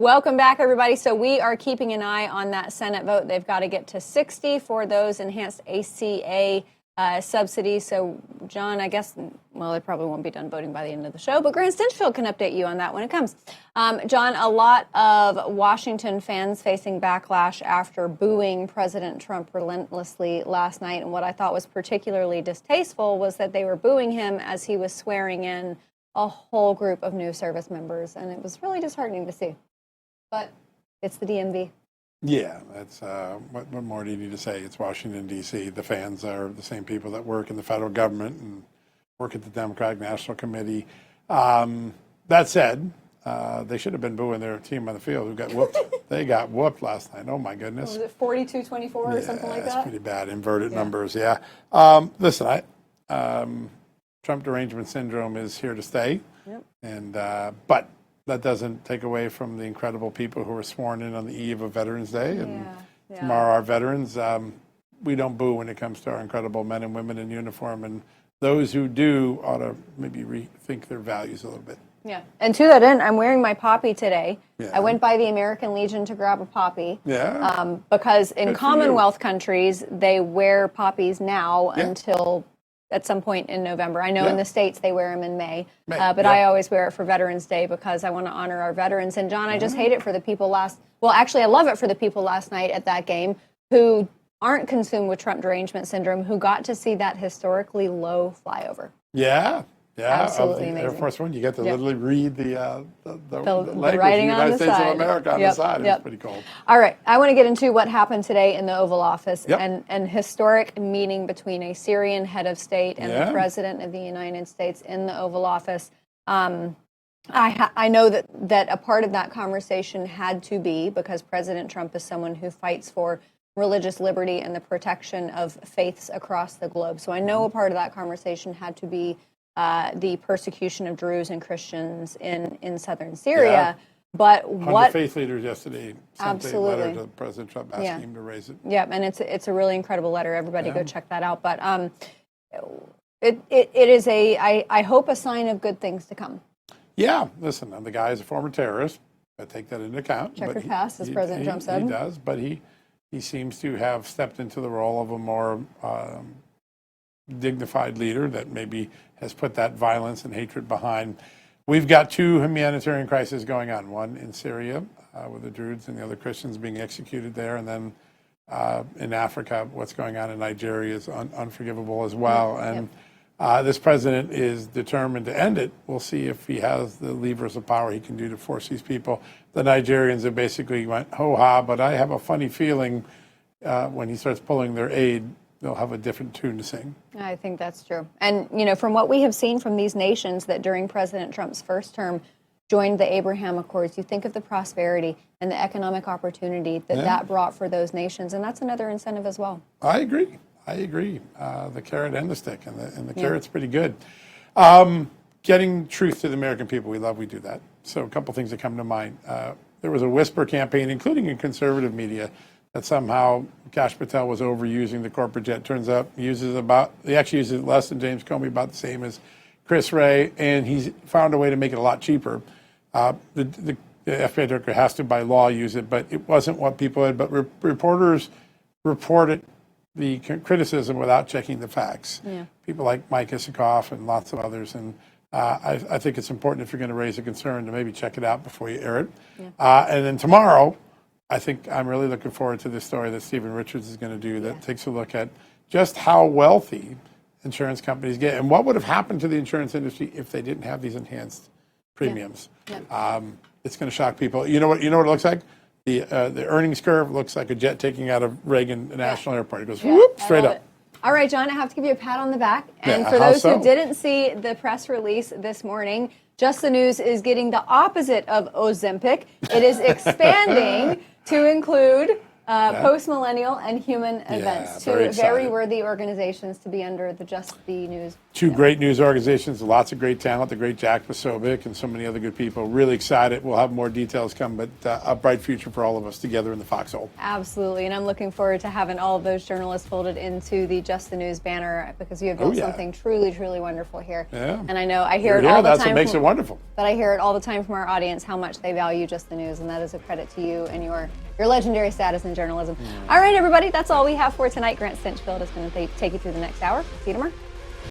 Welcome back, everybody. So we are keeping an eye on that Senate vote. They've got to get to 60 for those enhanced ACA subsidies. So, John, I guess, well, they probably won't be done voting by the end of the show, but Grant Stinchfield can update you on that when it comes. John, a lot of Washington fans facing backlash after booing President Trump relentlessly last night. And what I thought was particularly distasteful was that they were booing him as he was swearing in a whole group of new service members. And it was really disheartening to see. But it's the DMV. Yeah, that's what more do you need to say? It's Washington, D.C. The fans are the same people that work in the federal government and work at the Democratic National Committee. That said, they should have been booing their team on the field who got whooped. They got whooped last night. Oh, my goodness. Was it 42-24 or something like that? That's pretty bad. Inverted numbers, yeah. Listen, Trump derangement syndrome is here to stay. Yep. And but that doesn't take away from the incredible people who were sworn in on the eve of Veterans Day. And tomorrow our veterans, we don't boo when it comes to our incredible men and women in uniform. And those who do ought to maybe rethink their values a little bit. Yeah. And to that end, I'm wearing my poppy today. Yeah. I went by the American Legion to grab a poppy. Yeah. Because in Commonwealth countries, they wear poppies now until at some point in November. I know in the States they wear them in May. But I always wear it for Veterans Day because I want to honor our veterans. And John, I just hate it for the people I love it for the people last night at that game who aren't consumed with Trump derangement syndrome, who got to see that historically low flyover. Yeah. Yeah, absolutely of the amazing. Air Force One, you get to literally read the language writing of the United States of America on the side. It's pretty cool. All right, I want to get into what happened today in the Oval Office, an historic meeting between a Syrian head of state and the President of the United States in the Oval Office. I know that a part of that conversation had to be because President Trump is someone who fights for religious liberty and the protection of faiths across the globe. So I know a part of that conversation had to be the persecution of Druze and Christians in southern Syria. But what faith leaders yesterday sent a letter to President Trump asking him to raise it. Yeah, and it's a really incredible letter. Everybody go check that out. But it is I hope a sign of good things to come. Yeah, listen, the guy is a former terrorist. I take that into account. Checkered past, as President Trump said. He does, but he seems to have stepped into the role of a more dignified leader that maybe has put that violence and hatred behind. We've got two humanitarian crises going on, one in Syria with the Druze and the other Christians being executed there, and then in Africa, what's going on in Nigeria is unforgivable as well. And this president is determined to end it. We'll see if he has the levers of power he can do to force these people. The Nigerians have basically went ho-ha, but I have a funny feeling when he starts pulling their aid, they'll have a different tune to sing. I think that's true. And, from what we have seen from these nations that during President Trump's first term joined the Abraham Accords, you think of the prosperity and the economic opportunity that brought for those nations. And that's another incentive as well. I agree. The carrot and the stick, and the carrot's pretty good. Getting truth to the American people, we do that. So a couple things that come to mind. There was a whisper campaign, including in conservative media, that somehow Kash Patel was overusing the corporate jet. Turns out he actually uses less than James Comey, about the same as Chris Wray, and he's found a way to make it a lot cheaper. The FBI director has to, by law, use it, but it wasn't what people had. But reporters reported the criticism without checking the facts. Yeah. People like Mike Isikoff and lots of others. And I think it's important, if you're going to raise a concern, to maybe check it out before you air it. Yeah. And then tomorrow, I think I'm really looking forward to this story that Stephen Richards is going to do that takes a look at just how wealthy insurance companies get and what would have happened to the insurance industry if they didn't have these enhanced premiums. Yeah. It's going to shock people. You know what it looks like? The earnings curve looks like a jet taking out of Reagan National Airport. It goes whoop, straight up. All right, John, I have to give you a pat on the back. And for those who didn't see the press release this morning, Just the News is getting the opposite of Ozempic. It is expanding to include Post Millennial and Human Events, two very worthy organizations to be under the Just the News. Two great news organizations, lots of great talent, the great Jack Posobiec and so many other good people. Really excited. We'll have more details come, but a bright future for all of us together in the foxhole. Absolutely, and I'm looking forward to having all of those journalists folded into the Just the News banner because you have done something truly, truly wonderful here. Yeah. And I know I hear it all the time. That's what makes it wonderful. but I hear it all the time from our audience how much they value just the news, and that is a credit to you and your legendary status in journalism. All right, everybody, that's all we have for tonight. Grant Stinchfield is going to take you through the next hour. See you tomorrow.